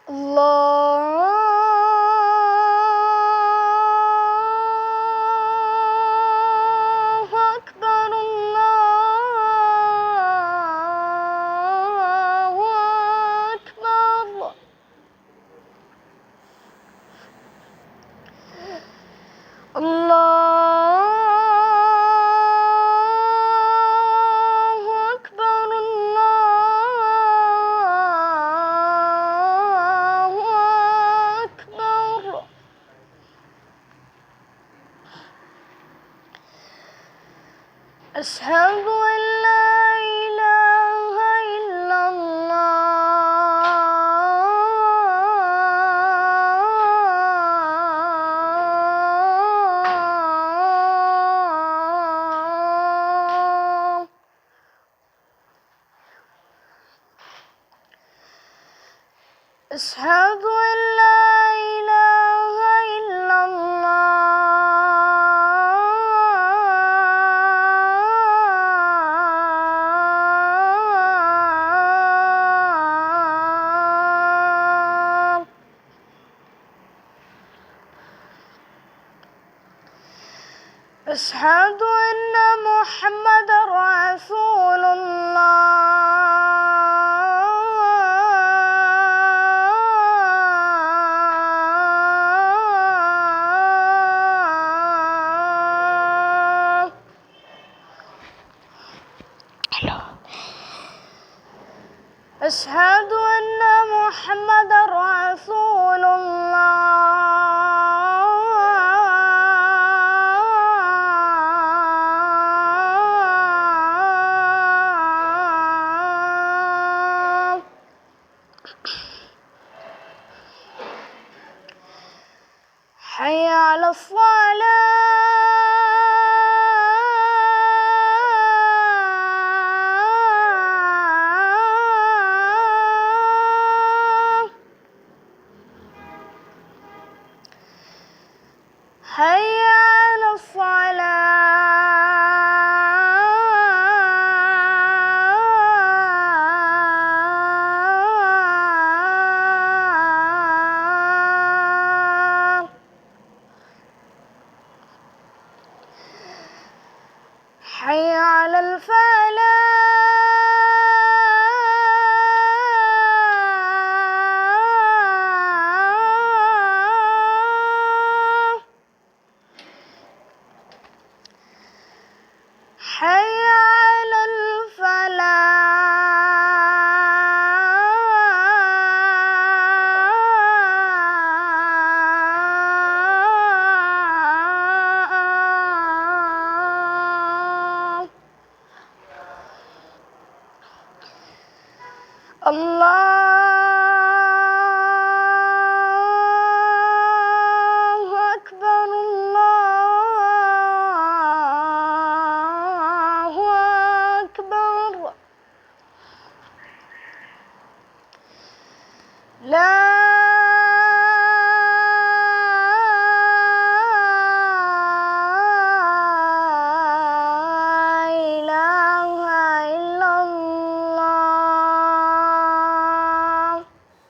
الله أكبر الله أكبر. الله أكبر الله أكبر. أشهد أن لا إله إلا الله. أشهد أن لا إله إلا الله. أشهد أن محمدًا رسول الله. أشهد أن محمدًا رسول الله. حي على الصلاة. حي على الصلاة. حي على الفلاح. حي على الفلاح. الله